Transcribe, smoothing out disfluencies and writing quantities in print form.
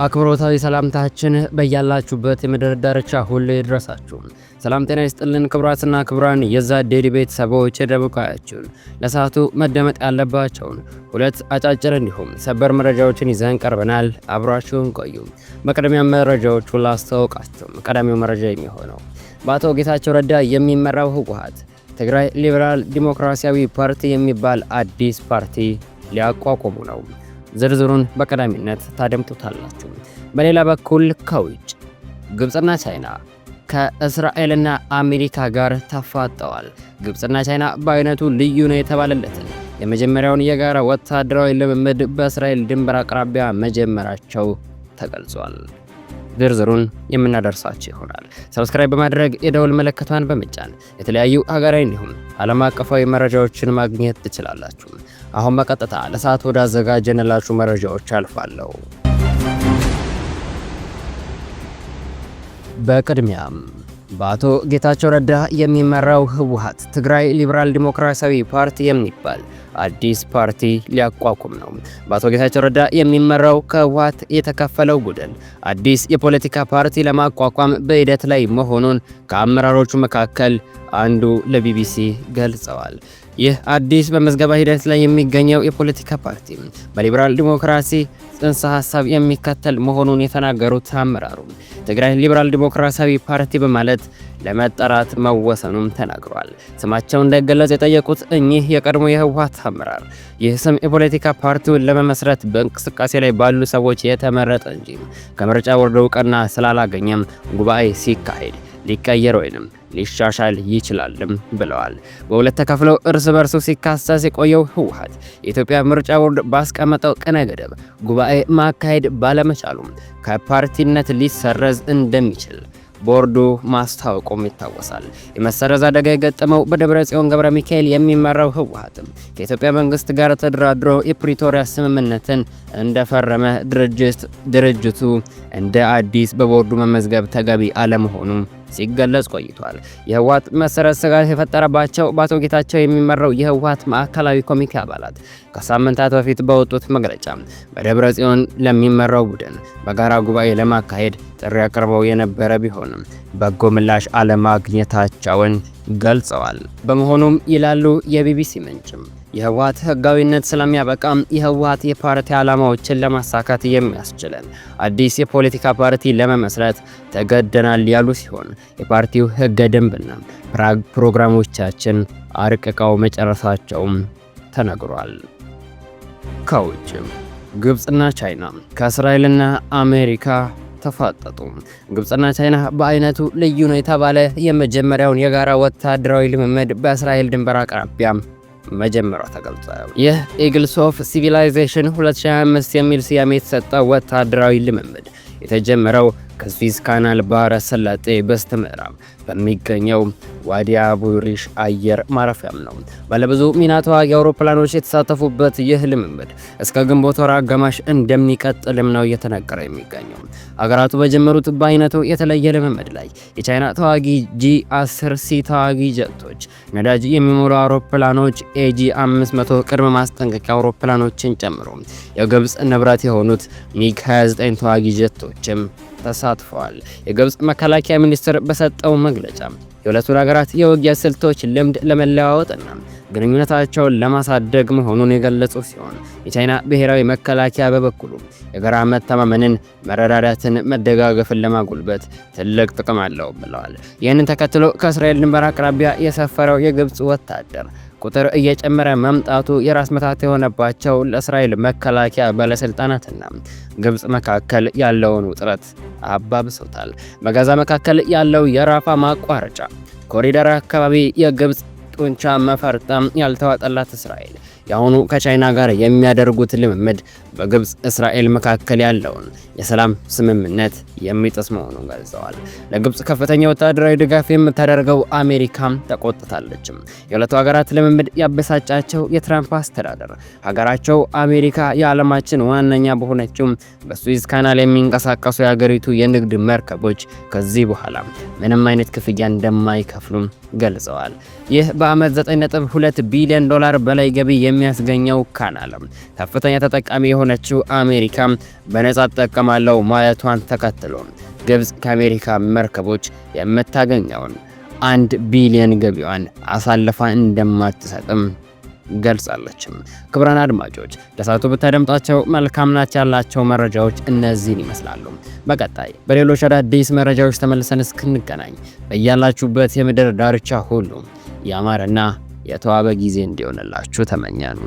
አክብሮታዊ ሰላምታችን በያላችሁበት የምድር ዳርቻ ሁሉ ይድረሳችሁ። ሰላም ጤና ይስጥልን ክቡራትና ክቡራን የዛ ዴሊ ቤተሰቦች የደቡቃያችሁን ለሰዓቱ መደመጥ ያለባቸውን ሁለት አጫጭር እንዲሁም ሰበር መረጃዎችን ይዘን ቀርበናል። አብራችሁን ቆዩ። በቅድሚያ መረጃዎቹ ላስተዋውቃችሁ። ቀዳሚው መረጃ የሚሆነው በአቶ ጌታቸው ረዳ የሚመራው ህወሓት ትግራይ ሊበራል ዲሞክራሲያዊ ፓርቲ የሚባል አዲስ ፓርቲ ሊያቋቁሙ ነው። ዝርዝሩን በቀዳሚነት ታደምጡታላችሁ። በሌላ በኩል ከውጭ ግብጽና ቻይና ከእስራኤልና አሜሪካ ጋር ተፋጠዋል። ግብጽና ቻይና በአይነቱ ልዩ ነው የተባለለትን የመጀመሪያውን የጋራ ወታደራዊ ልምምድ በእስራኤል ድንበር አቅራቢያ መጀመራቸው ተገልጿል። ዝርዝሩን የምናደርሳችሁ ይሆናል። ሰብስክራይብ በማድረግ የደውል ምልክቷን በመጫን የተለያዩ ሀገራዊ እንዲሁም ዓለም አቀፋዊ መረጃዎችን ማግኘት ትችላላችሁ። አሁን በቀጥታ ለሰዓት ወደ አዘጋጀንላችሁ መረጃዎች አልፋለሁ። በቅድሚያም በአቶ ጌታቸው ረዳ የሚመራው ህወሓት ትግራይ ሊበራል ዲሞክራሲያዊ ፓርቲ የሚባል አዲስ ፓርቲ ሊያቋቁም ነው። በአቶ ጌታቸው ረዳ የሚመራው ከህወሓት የተከፈለው ቡድን አዲስ የፖለቲካ ፓርቲ ለማቋቋም በሂደት ላይ መሆኑን ከአመራሮቹ መካከል አንዱ ለቢቢሲ ገልጸዋል። ይህ አዲስ በመዝገባ ሂደት ላይ የሚገኘው የፖለቲካ ፓርቲ በሊበራል ዲሞክራሲ ጽንሰ ሐሳብ የሚከተል መሆኑን የተናገሩት አመራሩ ትግራይ ሊበራል ዲሞክራሲያዊ ፓርቲ በማለት ለመጠራት መወሰኑም ተናግሯል። ስማቸው እንዳይገለጽ የጠየቁት እኚህ የቀድሞ የህወሓት አመራር ይህ ስም የፖለቲካ ፓርቲውን ለመመስረት በእንቅስቃሴ ላይ ባሉ ሰዎች የተመረጠ እንጂ ከምርጫ ቦርድ እውቅና ስላላገኘም ጉባኤ ሲካሄድ ሊቀየር ወይንም ሊሻሻል ይችላልም ብለዋል። በሁለት ተከፍለው እርስ በርሱ ሲካሰስ የቆየው ህወሓት የኢትዮጵያ ምርጫ ቦርድ ባስቀመጠው ቀነ ገደብ ጉባኤ ማካሄድ ባለመቻሉም ከፓርቲነት ሊሰረዝ እንደሚችል ቦርዱ ማስታወቁም ይታወሳል። የመሰረዝ አደጋ የገጠመው በደብረጽዮን ገብረ ሚካኤል የሚመራው ህወሓትም ከኢትዮጵያ መንግስት ጋር ተደራድሮ የፕሪቶሪያ ስምምነትን እንደፈረመ ድርጅቱ እንደ አዲስ በቦርዱ መመዝገብ ተገቢ አለመሆኑ ሲገለጽ ቆይቷል። የህወሓት መሰረት ስጋት የፈጠረባቸው በአቶ ጌታቸው የሚመራው የህወሓት ማዕከላዊ ኮሚቴ አባላት ከሳምንታት በፊት በወጡት መግለጫ በደብረጽዮን ለሚመራው ቡድን በጋራ ጉባኤ ለማካሄድ ጥሪ አቅርበው የነበረ ቢሆንም በጎ ምላሽ አለማግኘታቸውን ገልጸዋል። በመሆኑም ይላሉ የቢቢሲ ምንጭም የህወሓት ህጋዊነት ስለሚያበቃም የህወሓት የፓርቲ ዓላማዎችን ለማሳካት የሚያስችለን አዲስ የፖለቲካ ፓርቲ ለመመስረት ተገደናል ያሉ ሲሆን የፓርቲው ህገ ደንብና ፕሮግራሞቻችን አርቅቀው መጨረሳቸውም ተነግሯል። ከውጭ ግብጽና ቻይና ከእስራኤልና አሜሪካ ተፋጠጡ። ግብጽና ቻይና በአይነቱ ልዩ ነው የተባለ የመጀመሪያውን የጋራ ወታደራዊ ልምምድ በእስራኤል ድንበር አቅራቢያ መጀመሪያ ተገልጿል። ይህ ኢግልስ ኦፍ ሲቪላይዜሽን 2025 የሚል ስያሜ የተሰጠው ወታደራዊ ልምምድ የተጀመረው ከስዊዝ ካናል ባህረ ሰላጤ በስተምዕራብ በሚገኘው ዋዲ አቡ ሪሽ አየር ማረፊያም ነው። ባለብዙ ሚና ተዋጊ አውሮፕላኖች የተሳተፉበት ይህ ልምምድ እስከ ግንቦት ወር አጋማሽ እንደሚቀጥልም ነው እየተነገረ የሚገኘው። አገራቱ በጀመሩት በአይነቱ የተለየ ልምምድ ላይ የቻይና ተዋጊ G10C ተዋጊ ጀቶች፣ ነዳጅ የሚሞሉ አውሮፕላኖች ኤጂ 500 ቅድመ ማስጠንቀቂያ አውሮፕላኖችን ጨምሮ የግብጽ ንብረት የሆኑት ሚግ 29 ተዋጊ ጀቶችም ተሳትፈዋል። የግብጽ መከላከያ ሚኒስትር በሰጠው መግለጫ የሁለቱን ሀገራት የውጊያ ስልቶች ልምድ ለመለዋወጥና ግንኙነታቸውን ለማሳደግ መሆኑን የገለጹ ሲሆን የቻይና ብሔራዊ መከላከያ በበኩሉ የጋራ መተማመንን፣ መረዳዳትን፣ መደጋገፍን ለማጎልበት ትልቅ ጥቅም አለው ብለዋል። ይህንን ተከትሎ ከእስራኤል ድንበር አቅራቢያ የሰፈረው የግብጽ ወታደር ቁጥር እየጨመረ መምጣቱ የራስ መታት የሆነባቸው ለእስራኤል መከላከያ ባለስልጣናትና ግብጽ መካከል ያለውን ውጥረት አባብሰውታል። በጋዛ መካከል ያለው የራፋ ማቋረጫ ኮሪደር አካባቢ የግብጽ ጡንቻ መፈርጠም ያልተዋጠላት እስራኤል የአሁኑ ከቻይና ጋር የሚያደርጉት ልምምድ በግብፅ እስራኤል መካከል ያለውን የሰላም ስምምነት የሚጥስ መሆኑን ገልጸዋል። ለግብፅ ከፍተኛ ወታደራዊ ድጋፍ የምታደርገው አሜሪካም ተቆጥታለች። የሁለቱ ሀገራት ልምምድ ያበሳጫቸው የትራምፕ አስተዳደር ሀገራቸው አሜሪካ የዓለማችን ዋነኛ በሆነችው በስዊዝ ካናል የሚንቀሳቀሱ የሀገሪቱ የንግድ መርከቦች ከዚህ በኋላ ምንም አይነት ክፍያ እንደማይከፍሉም ገልጸዋል። ይህ በአመት 9.2 ቢሊዮን ዶላር በላይ ገቢ የሚያስገኘው ካናል ከፍተኛ ተጠቃሚ የሆነችው አሜሪካ በነጻ ተጠቀማለው ማለቷን ተከትሎ ግብፅ ከአሜሪካ መርከቦች የምታገኘውን 1 ቢሊዮን ገቢዋን አሳልፋ እንደማትሰጥም ገልጻለች። ክቡራን አድማጮች ለሰዓቱ ብታደምጧቸው መልካም ናቸው ያላቸው መረጃዎች እነዚህን ይመስላሉ። በቀጣይ በሌሎች አዳዲስ መረጃዎች ተመልሰን እስክንገናኝ በያላችሁበት የምድር ዳርቻ ሁሉ ያማረና የተዋበ ጊዜ እንዲሆንላችሁ ተመኛኑ።